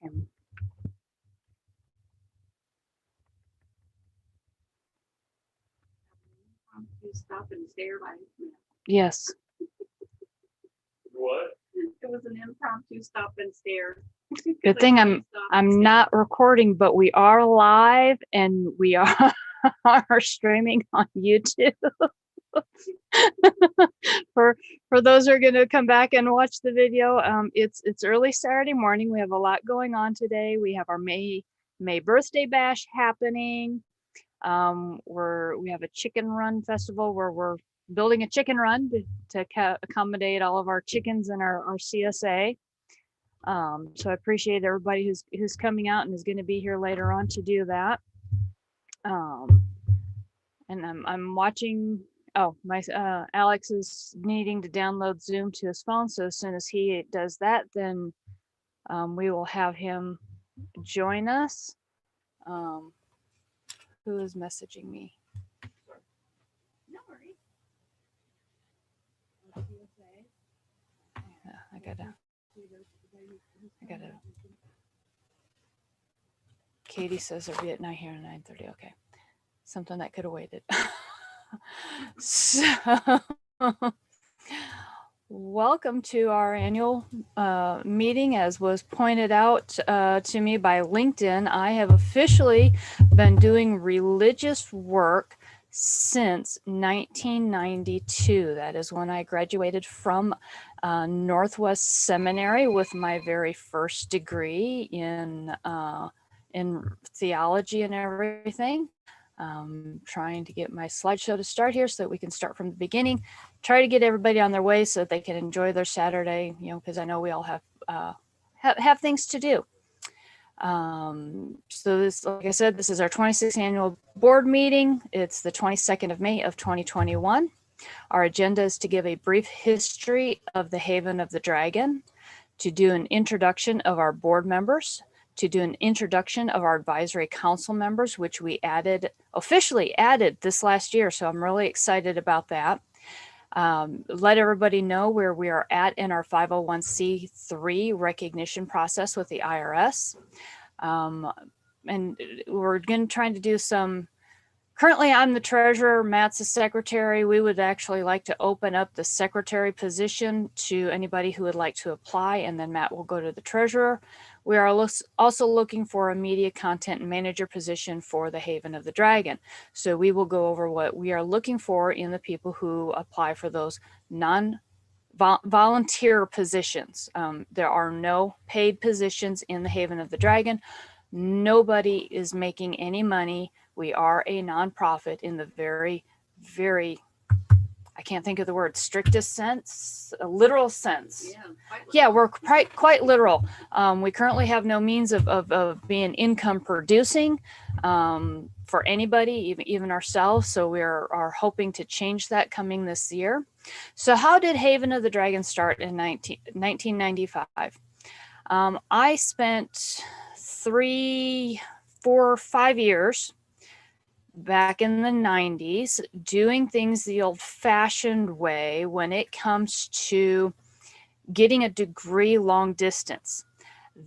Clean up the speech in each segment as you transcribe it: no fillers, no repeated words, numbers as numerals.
him. Stop and stare by him. Yes. What? It was an impromptu stop and stare. Good thing I'm not recording, but we are live and we are streaming on YouTube. For those who are going to come back and watch the video, it's early Saturday morning. We have a lot going on today. We have our May birthday bash happening. We have a chicken run festival where we're building a chicken run to accommodate all of our chickens and our CSA. So I appreciate everybody who's coming out and is going to be here later on to do that. And I'm watching. Oh, my Alex is needing to download Zoom to his phone. So as soon as he does that, then we will have him join us. Who is messaging me? No worries. I gotta. Katie says they'll be at night here at 9:30. Okay, something that could have waited. So, welcome to our annual meeting. As was pointed out to me by LinkedIn, I have officially been doing religious work since 1992. That is when I graduated from Northwest Seminary with my very first degree in theology and everything. Trying to get my slideshow to start here so that we can start from the beginning. Try to get everybody on their way so that they can enjoy their Saturday, because I know we all have things to do. So this, like I said, this is our 26th annual board meeting. It's the 22nd of May of 2021. Our agenda is to give a brief history of the Haven of the Dragon, to do an introduction of our board members, to do an introduction of our advisory council members, which we officially added this last year. So I'm really excited about that. Let everybody know where we are at in our 501c3 recognition process with the IRS. And we're going to try to do some. Currently, I'm the treasurer, Matt's the secretary. We would actually like to open up the secretary position to anybody who would like to apply, and then Matt will go to the treasurer. We are also looking for a media content manager position for the Haven of the Dragon. So we will go over what we are looking for in the people who apply for those volunteer positions. There are no paid positions in the Haven of the Dragon. Nobody is making any money. We are a nonprofit in the very, very, I can't think of the word, strictest sense, a literal sense. Yeah, we're quite literal. We currently have no means of being income producing for anybody, even ourselves. So we are hoping to change that coming this year. So how did Haven of the Dragon start in 1995? I spent 3, 4, 5 years back in the 90s doing things the old-fashioned way when it comes to getting a degree long distance.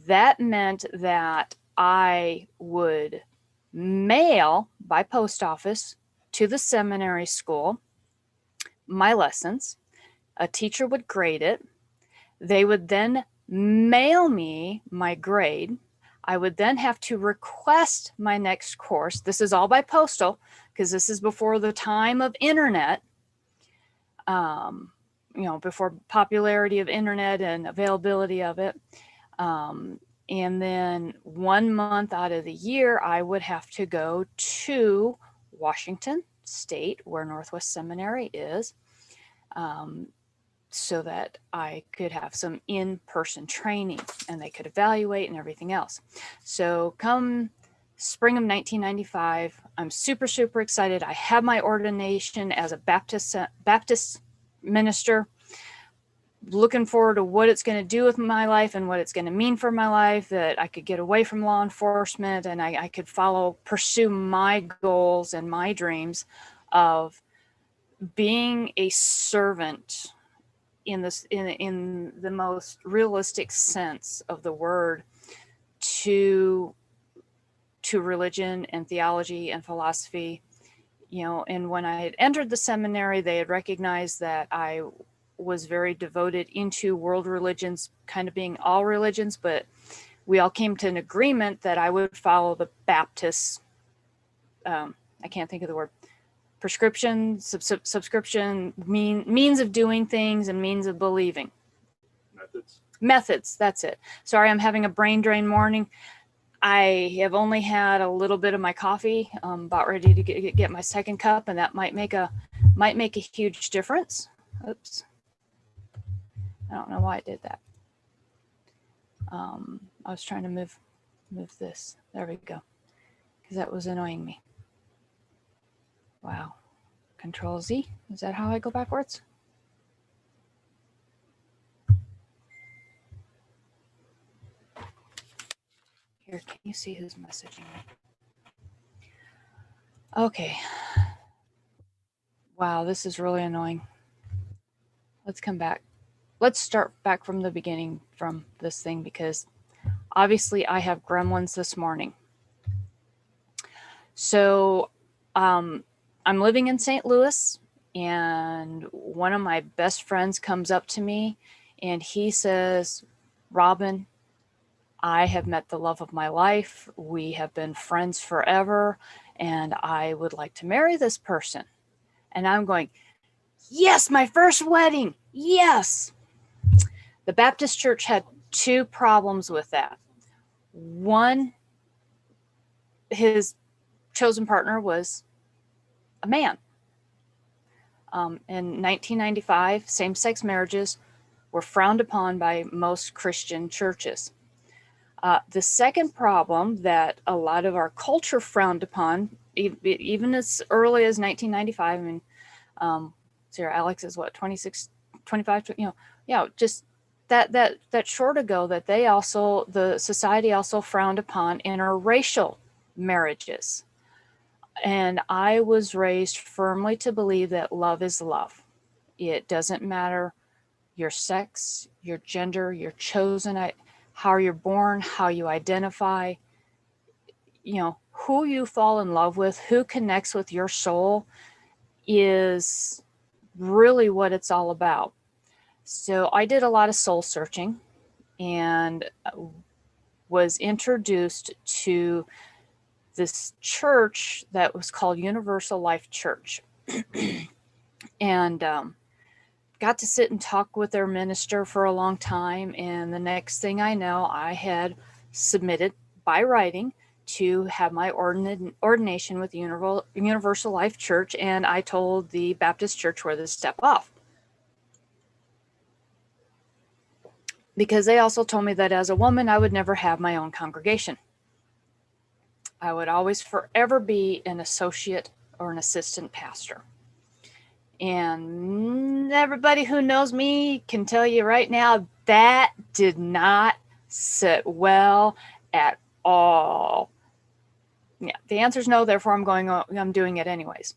That meant that I would mail by post office to the seminary school my lessons. A teacher would grade it. They would then mail me my grade. I would then have to request my next course. This is all by postal because this is before the time of internet, before popularity of internet and availability of it. And then 1 month out of the year, I would have to go to Washington State, where Northwest Seminary is, so that I could have some in-person training and they could evaluate and everything else. So come spring of 1995, I'm super, super excited. I have my ordination as a Baptist minister, looking forward to what it's going to do with my life and what it's going to mean for my life, that I could get away from law enforcement and I could pursue my goals and my dreams of being a servant in the most realistic sense of the word to religion and theology and philosophy, and when I had entered the seminary, they had recognized that I was very devoted into world religions, kind of being all religions, but we all came to an agreement that I would follow the Baptist, I can't think of the word, prescription, subscription, means of doing things and means of believing. Methods, that's it. Sorry, I'm having a brain drain morning. I have only had a little bit of my coffee, about ready to get my second cup, and that might make a huge difference. Oops. I don't know why I did that. I was trying to move this. There we go. Because that was annoying me. Wow. Control Z. Is that how I go backwards? Here, can you see who's messaging me? Okay. Wow, this is really annoying. Let's come back. Let's start back from the beginning from this thing, because obviously I have gremlins this morning. So I'm living in St. Louis, and one of my best friends comes up to me and he says, Robin, I have met the love of my life. We have been friends forever, and I would like to marry this person. And I'm going, yes, my first wedding. Yes. The Baptist church had two problems with that. One, his chosen partner was a man. In 1995, same-sex marriages were frowned upon by most Christian churches. The second problem that a lot of our culture frowned upon, even as early as 1995, I mean, Sarah Alex is what, 26, 25, just that short ago, that the society also frowned upon interracial marriages. And I was raised firmly to believe that love is love. It doesn't matter your sex, your gender, your chosen, how you're born, how you identify, who you fall in love with, who connects with your soul is really what it's all about. So I did a lot of soul searching and was introduced to this church that was called Universal Life Church. And got to sit and talk with their minister for a long time. And the next thing I know, I had submitted by writing to have my ordination with Universal Life Church. And I told the Baptist church where to step off, because they also told me that as a woman, I would never have my own congregation. I would always forever be an associate or an assistant pastor. And everybody who knows me can tell you right now, that did not sit well at all. Yeah, the answer is no, therefore I'm doing it anyways.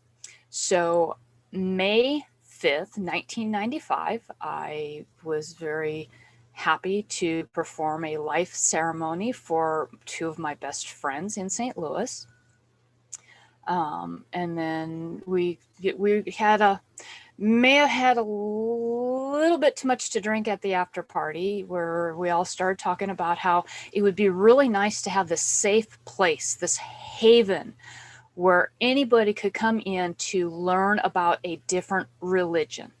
So May 5th, 1995, I was very happy to perform a life ceremony for two of my best friends in St. Louis. And then we may have had a little bit too much to drink at the after party, where we all started talking about how it would be really nice to have this safe place, this haven where anybody could come in to learn about a different religion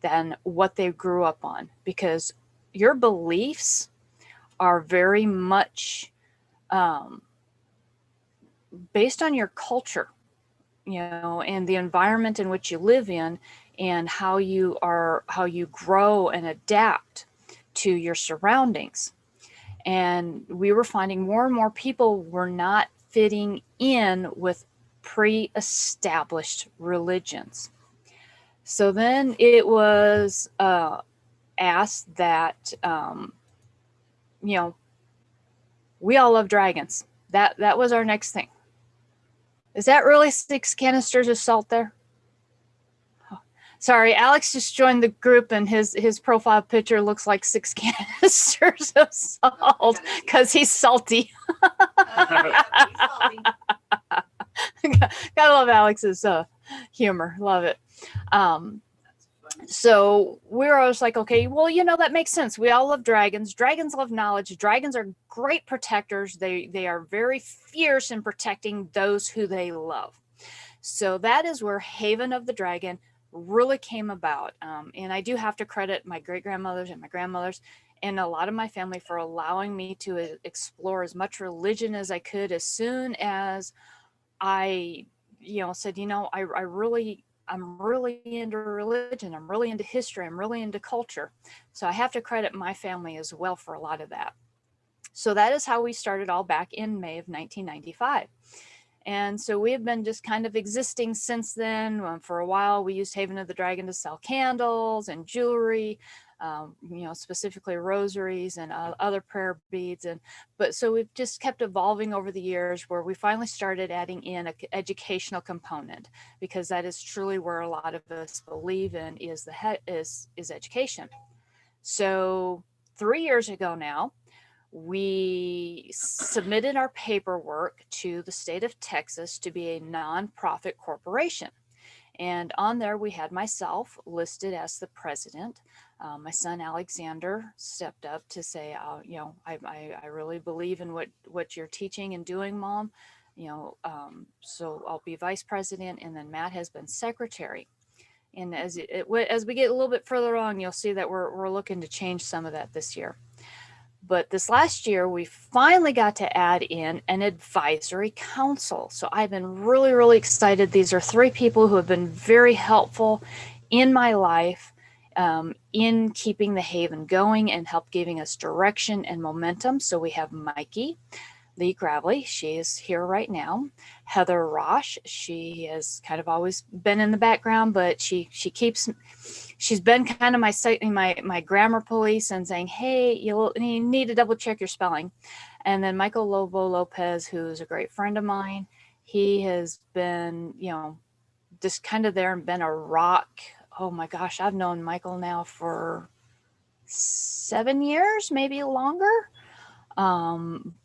than what they grew up on, because your beliefs are very much based on your culture, and the environment in which you live in, and how you grow and adapt to your surroundings. And we were finding more and more people were not fitting in with pre-established religions. So then it was asked that, we all love dragons. That was our next thing. Is that really 6 canisters of salt there? Sorry, Alex just joined the group and his profile picture looks like 6 canisters of salt because he's salty. Gotta love Alex's humor. Love it. So we're always like, okay, well, that makes sense. We all love dragons. Dragons love knowledge. Dragons are great protectors. They are very fierce in protecting those who they love. So that is where Haven of the Dragon really came about. And I do have to credit my great-grandmothers and my grandmothers and a lot of my family for allowing me to explore as much religion as I could as soon as I, said, I'm really into religion. I'm really into history. I'm really into culture. So I have to credit my family as well for a lot of that. So that is how we started all back in May of 1995. And so we have been just kind of existing since then. For a while, we used Haven of the Dragon to sell candles and jewelry, specifically rosaries and other prayer beads. But so we've just kept evolving over the years, where we finally started adding in an educational component, because that is truly where a lot of us believe in is education. So 3 years ago now, we submitted our paperwork to the state of Texas to be a nonprofit corporation. And on there, we had myself listed as the president. My son, Alexander, stepped up to say, I really believe in what you're teaching and doing, Mom. So I'll be vice president. And then Matt has been secretary. And as we get a little bit further on, you'll see that we're looking to change some of that this year. But this last year, we finally got to add in an advisory council. So I've been really, really excited. These are 3 people who have been very helpful in my life, in keeping the Haven going and help giving us direction and momentum. So we have Mikey Lee Gravely. She is here right now. Heather Rosh. She has kind of always been in the background, but she's been kind of my grammar police and saying, hey, you need to double check your spelling. And then Michael Lobo Lopez, who's a great friend of mine. He has been, just kind of there and been a rock. Oh my gosh, I've known Michael now for 7 years, maybe longer.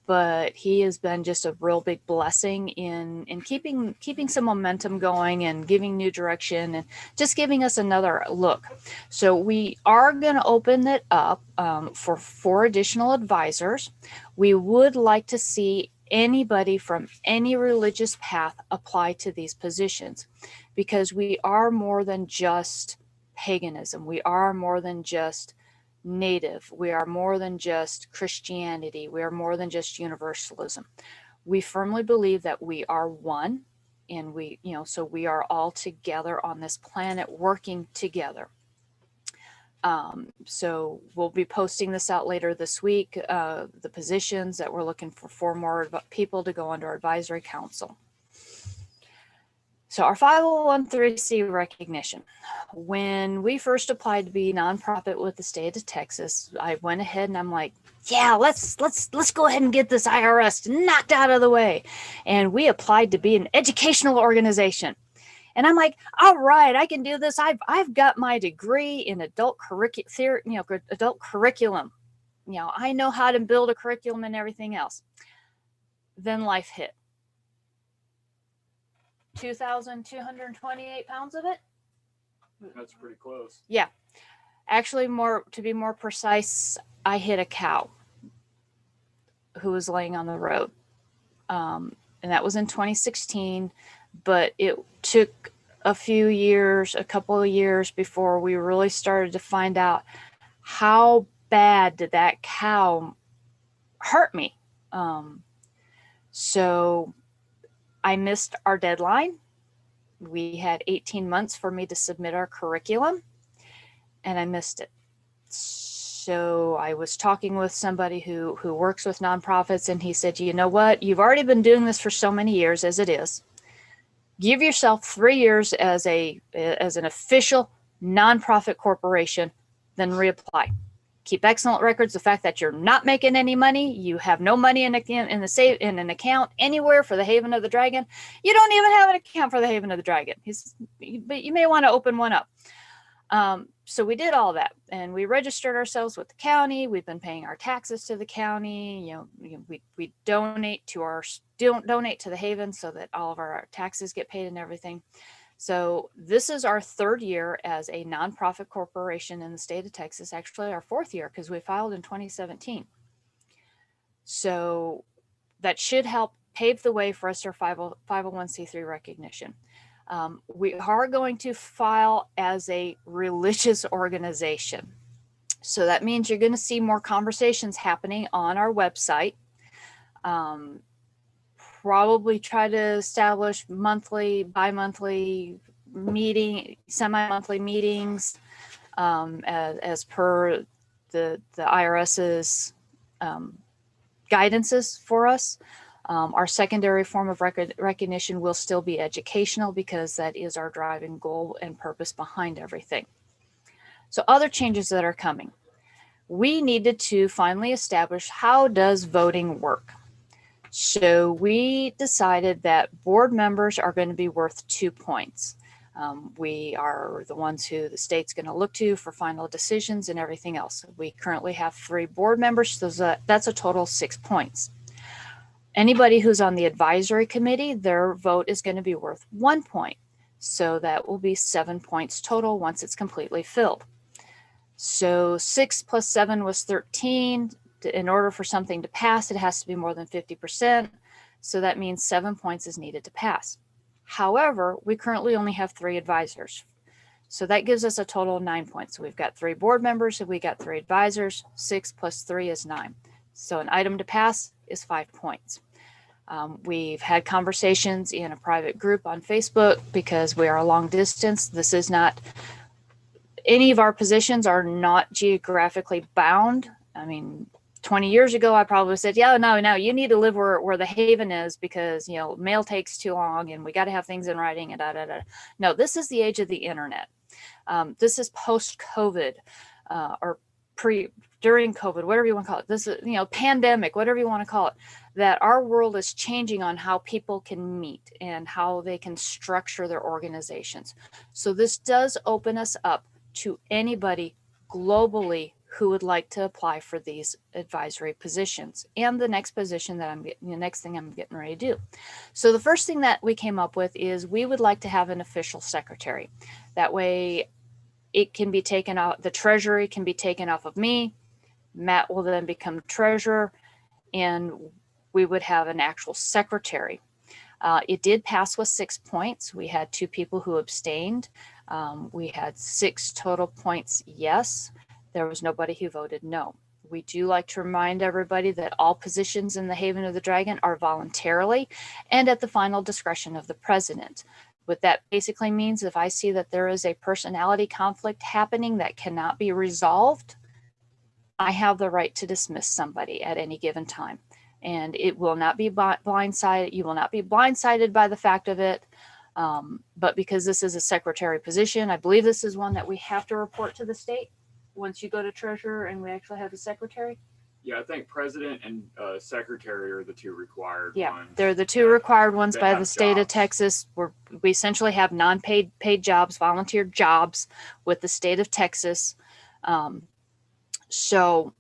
But he has been just a real big blessing in keeping some momentum going and giving new direction and just giving us another look. So we are going to open it up for 4 additional advisors. We would like to see anybody from any religious path apply to these positions, because we are more than just paganism. We are more than just Native. We are more than just Christianity. We are more than just universalism. We firmly believe that we are one, and so we are all together on this planet working together. So we'll be posting this out later this week, the positions that we're looking for 4 more people to go under our advisory council. So our 501(c)(3) recognition. When we first applied to be nonprofit with the state of Texas, I went ahead and I'm like, yeah, let's go ahead and get this IRS knocked out of the way. And we applied to be an educational organization. And I'm like, all right, I can do this. I've got my degree in adult curriculum. I know how to build a curriculum and everything else. Then life hit. 2,228 pounds of it. That's pretty close. Yeah. Actually, to be more precise, I hit a cow who was laying on the road. And that was in 2016, but it took a couple of years before we really started to find out how bad did that cow hurt me. So I missed our deadline. We had 18 months for me to submit our curriculum, and I missed it. So I was talking with somebody who works with nonprofits, and he said, you know what? You've already been doing this for so many years as it is. Give yourself 3 years as an official nonprofit corporation, then reapply. keep excellent records. The fact that you're not making any money, you have no money in an account anywhere for the Haven of the Dragon. You don't even have an account for the Haven of the Dragon. But you may want to open one up. So we did all that, and we registered ourselves with the county. We've been paying our taxes to the county. We donate to the Haven so that all of our taxes get paid and everything. So this is our third year as a nonprofit corporation in the state of Texas, actually our fourth year, because we filed in 2017. So that should help pave the way for us for 501c3 recognition. We are going to file as a religious organization. So that means you're going to see more conversations happening on our website. Probably try to establish monthly, bi-monthly semi-monthly meetings as per the IRS's guidances for us. Our secondary form of recognition will still be educational because that is our driving goal and purpose behind everything. So other changes that are coming. We needed to finally establish, how does voting work? So we decided that board members are going to be worth 2 points. We are the ones who the state's going to look to for final decisions and everything else. We currently have 3 board members, so that's a total of 6 points. Anybody who's on the advisory committee, their vote is going to be worth 1 point. So that will be 7 points total once it's completely filled. So 6 plus 7 was 13. In order for something to pass, it has to be more than 50%. So that means 7 points is needed to pass. However, we currently only have 3 advisors. So that gives us a total of 9 points. So we've got 3 board members and we got 3 advisors. 6 plus 3 is 9. So an item to pass is 5 points. We've had conversations in a private group on Facebook because we are a long distance. This is not, any of our positions are not geographically bound. I mean, 20 years ago, I probably said, yeah, no, you need to live where the Haven is because, mail takes too long and we got to have things in writing and da, da, da. No, this is the age of the internet. This is post-COVID or during COVID, whatever you want to call it. This is, pandemic, whatever you want to call it, that our world is changing on how people can meet and how they can structure their organizations. So this does open us up to anybody globally who would like to apply for these advisory positions and the next position that the next thing I'm getting ready to do. So the first thing that we came up with is we would like to have an official secretary. That way it can be taken out, the treasury can be taken off of me. Matt will then become treasurer and we would have an actual secretary. It did pass with 6 points. We had 2 people who abstained. We had 6 total points yes. There was nobody who voted no. We do like to remind everybody that all positions in the Haven of the Dragon are voluntarily and at the final discretion of the president. What that basically means, if I see that there is a personality conflict happening that cannot be resolved, I have the right to dismiss somebody at any given time. And it will not be blindsided. You will not be blindsided by the fact of it. But because this is a secretary position, I believe this is one that we have to report to the state once you go to treasurer and we actually have a secretary. Yeah, I think president and secretary are the 2 required Yeah, ones. they're the 2 required ones by the state of jobs. Texas. We essentially have paid jobs, volunteer jobs with the state of Texas. So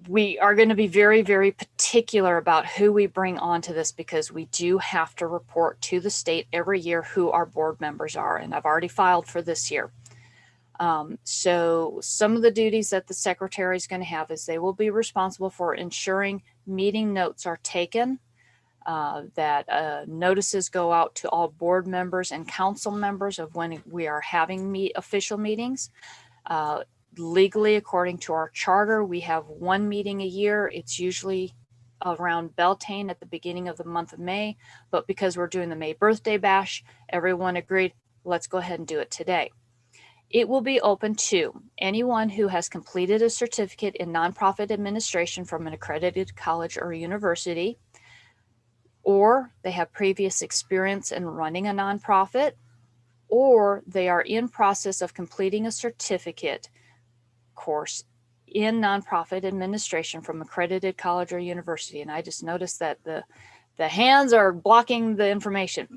we are going to be very, very particular about who we bring onto this because we do have to report to the state every year who our board members are. And I've already filed for this year. So some of the duties that the secretary is going to have is they will be responsible for ensuring meeting notes are taken, that notices go out to all board members and council members of when we are having official meetings. Legally, according to our charter, we have 1 meeting a year. It's usually around Beltane at the beginning of the month of May, but because we're doing the May birthday bash, everyone agreed, let's go ahead and do it today. It will be open to anyone who has completed a certificate in nonprofit administration from an accredited college or university, or they have previous experience in running a nonprofit, or they are in process of completing a certificate course in nonprofit administration from accredited college or university. And I just noticed that the hands are blocking the information.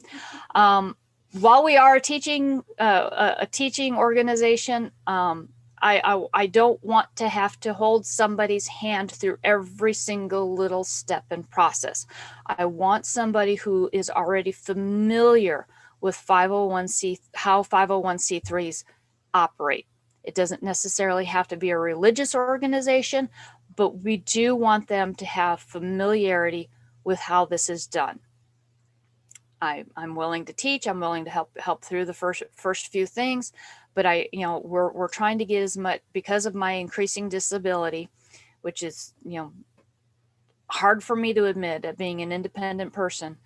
While we are a teaching organization, I don't want to have to hold somebody's hand through every single little step and process. I want somebody who is already familiar with how 501c3s operate. It doesn't necessarily have to be a religious organization, but we do want them to have familiarity with how this is done. I'm willing to teach. I'm willing to help through the first few things, but we're trying to get as much, because of my increasing disability, which is, hard for me to admit at being an independent person.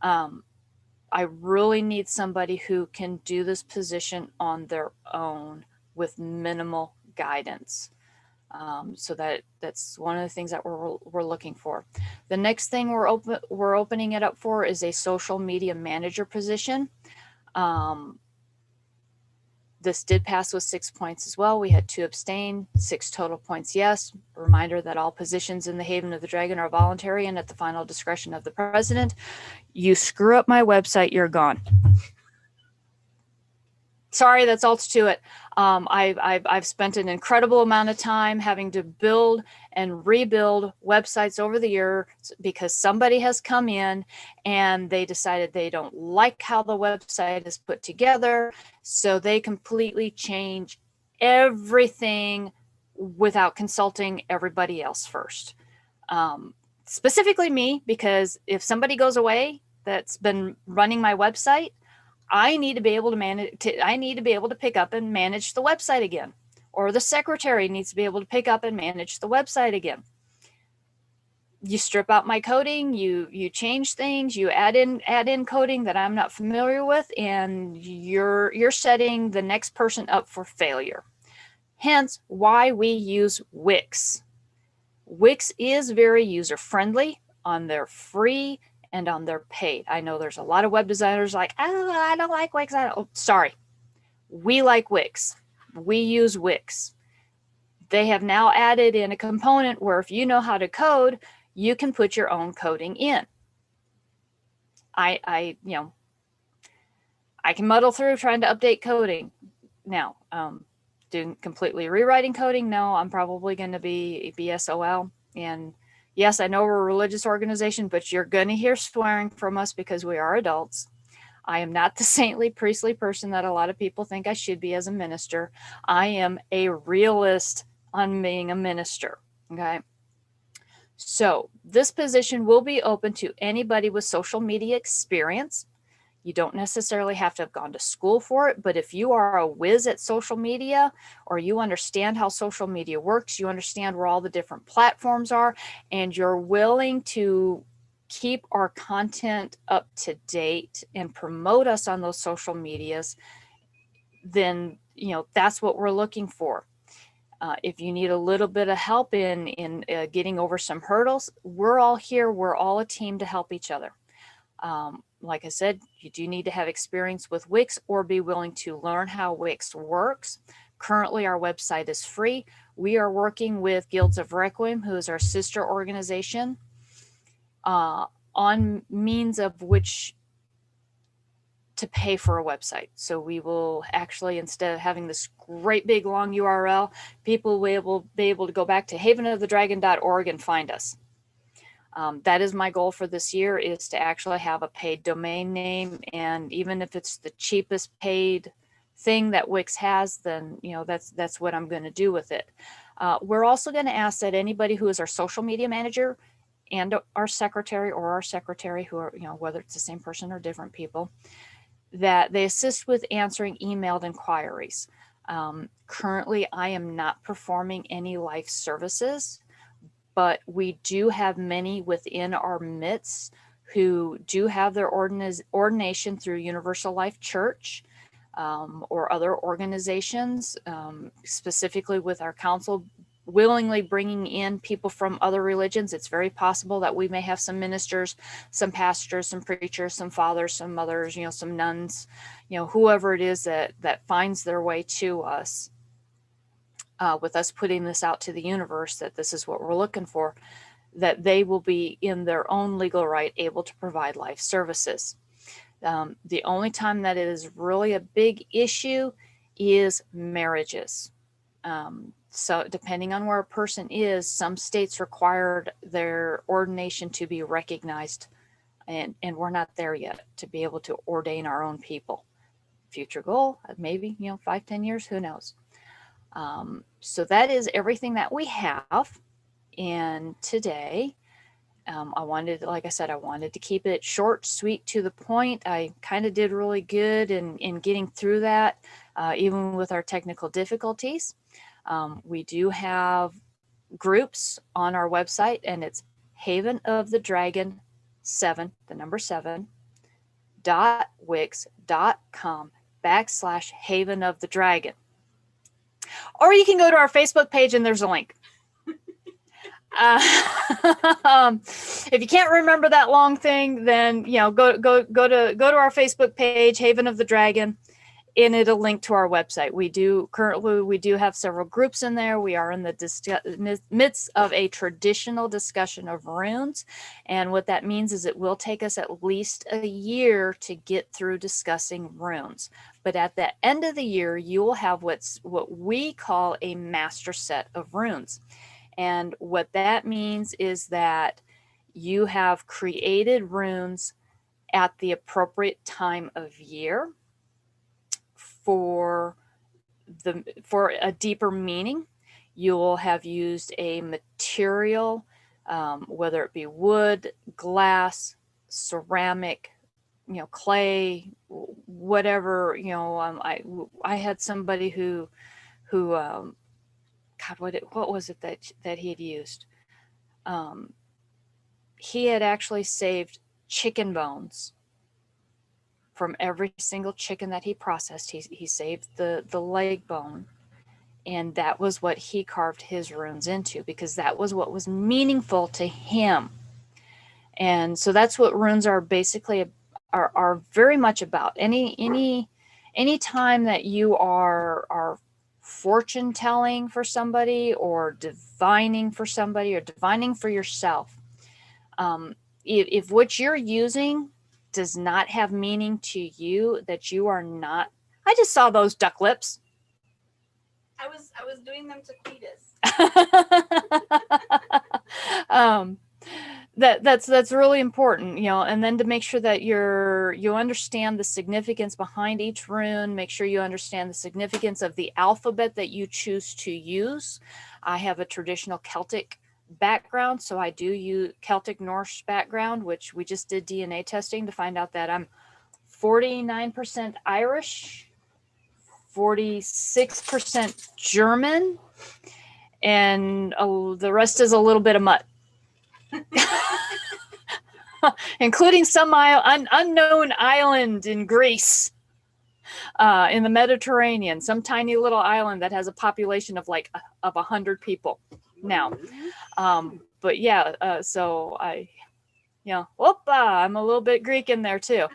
I really need somebody who can do this position on their own with minimal guidance. So that's one of the things that we're looking for. The next thing we're opening it up for is a social media manager position. This did pass with 6 points as well. We had 2 abstain, 6 total points yes. Reminder that all positions in the Haven of the Dragon are voluntary and at the final discretion of the president. You screw up my website, you're gone. Sorry, that's all to it. I've spent an incredible amount of time having to build and rebuild websites over the years because somebody has come in and they decided they don't like how the website is put together. So they completely change everything without consulting everybody else first. Specifically me, because if somebody goes away that's been running my website, I need to be able to manage. I need to be able to pick up and manage the website again, or the secretary needs to be able to pick up and manage the website again. You strip out my coding, you change things, you add in coding that I'm not familiar with, and you're setting the next person up for failure. Hence, why we use Wix. Wix is very user friendly on their free and on their paid. I know there's a lot of web designers like, oh, I don't like Wix. Sorry. We like Wix. We use Wix. They have now added in a component where if you know how to code, you can put your own coding in. I can muddle through trying to update coding. Now, doing completely rewriting coding, no, I'm probably going to be BSOL. And yes, I know we're a religious organization, but you're going to hear swearing from us because we are adults. I am not the saintly, priestly person that a lot of people think I should be as a minister. I am a realist on being a minister, okay? So this position will be open to anybody with social media experience. You don't necessarily have to have gone to school for it, but if you are a whiz at social media, or you understand how social media works, you understand where all the different platforms are, and you're willing to keep our content up to date and promote us on those social medias, then that's what we're looking for. If you need a little bit of help in getting over some hurdles, we're all here. We're all a team to help each other. Like I said, you do need to have experience with Wix or be willing to learn how Wix works. Currently, our website is free. We are working with Guilds of Requiem, who is our sister organization, on means of which to pay for a website. So we will actually, instead of having this great big long URL, people will be able to go back to havenofthedragon.org and find us. That is my goal for this year, is to actually have a paid domain name. And even if it's the cheapest paid thing that Wix has, then that's what I'm going to do with it. We're also going to ask that anybody who is our social media manager and our secretary, who are, whether it's the same person or different people, that they assist with answering emailed inquiries. Currently, I am not performing any life services, but we do have many within our midst who do have their ordination through Universal Life Church or other organizations, specifically with our council willingly bringing in people from other religions. It's very possible that we may have some ministers, some pastors, some preachers, some fathers, some mothers, some nuns, whoever it is that finds their way to us. with us putting this out to the universe, that this is what we're looking for, that they will be in their own legal right able to provide life services. The only time that it is really a big issue is marriages. So depending on where a person is, some states required their ordination to be recognized, and we're not there yet to be able to ordain our own people. Future goal, maybe, 5-10 years, who knows. So that is everything that we have. And today, I wanted to keep it short, sweet, to the point. I kind of did really good in getting through that, even with our technical difficulties. We do have groups on our website, and it's Haven of the Dragon 7, the number 7, .wix.com/Haven of the Dragon. Or you can go to our Facebook page and there's a link. If you can't remember that long thing, then go to our Facebook page, Haven of the Dragon, and it'll link to our website. We do have several groups in there. We are in the midst of a traditional discussion of runes, and what that means is it will take us at least a year to get through discussing runes. But at the end of the year, you will have what we call a master set of runes. And what that means is that you have created runes at the appropriate time of year for a deeper meaning. You will have used a material, whether it be wood, glass, ceramic, clay, whatever. I had somebody who what was it that he had used? He had actually saved chicken bones from every single chicken that he processed. He saved the leg bone, and that was what he carved his runes into, because that was what was meaningful to him. And so that's what runes are basically are very much about. Any time that you are fortune telling for somebody, or divining for somebody, or divining for yourself, if what you're using does not have meaning to you, that you are not. I just saw those duck lips. I was doing them to Cletus. That's really important, and then to make sure that you understand the significance behind each rune. Make sure you understand the significance of the alphabet that you choose to use. I have a traditional Celtic background, so I do use Celtic Norse background, which we just did DNA testing to find out that I'm 49% Irish, 46% German, and the rest is a little bit of mutt. Including some unknown island in Greece, in the Mediterranean, some tiny little island that has a population of 100 people now. But yeah, so I'm a little bit Greek in there too.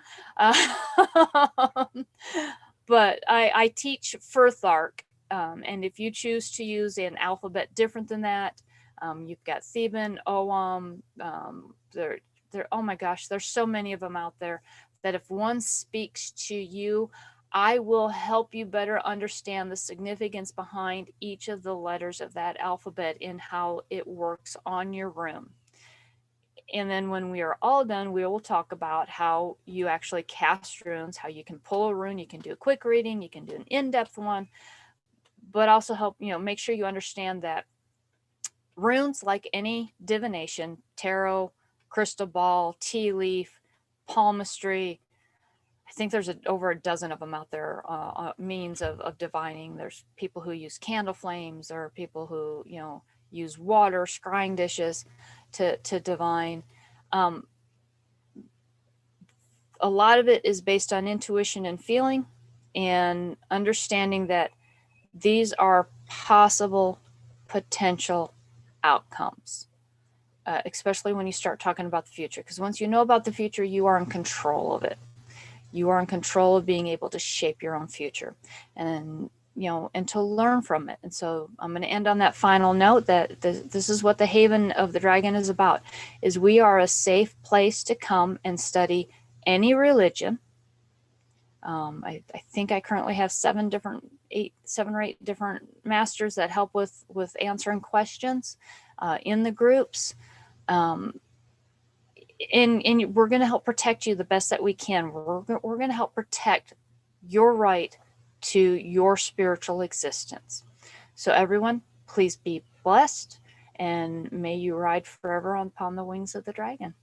But I teach Furthark, and if you choose to use an alphabet different than that, you've got Theban, Ogham, oh my gosh, there's so many of them out there that if one speaks to you, I will help you better understand the significance behind each of the letters of that alphabet and how it works on your rune. And then when we are all done, we will talk about how you actually cast runes, how you can pull a rune. You can do a quick reading, you can do an in-depth one, but also help, make sure you understand that runes, like any divination, tarot, crystal ball, tea leaf, palmistry, I think there's over a dozen of them out there, means of divining. There's people who use candle flames, or people who, use water, scrying dishes to divine. A lot of it is based on intuition and feeling, and understanding that these are possible potential outcomes, especially when you start talking about the future. Because once you know about the future, you are in control of it. You are in control of being able to shape your own future. And and to learn from it. And so I'm going to end on that final note that this is what the Haven of the Dragon is about, is we are a safe place to come and study any religion. I think I currently have 7 or 8 different masters that help with answering questions in the groups. And we're going to help protect you the best that we can. We're going to help protect your right to your spiritual existence. So everyone, please be blessed, and may you ride forever upon the wings of the dragon.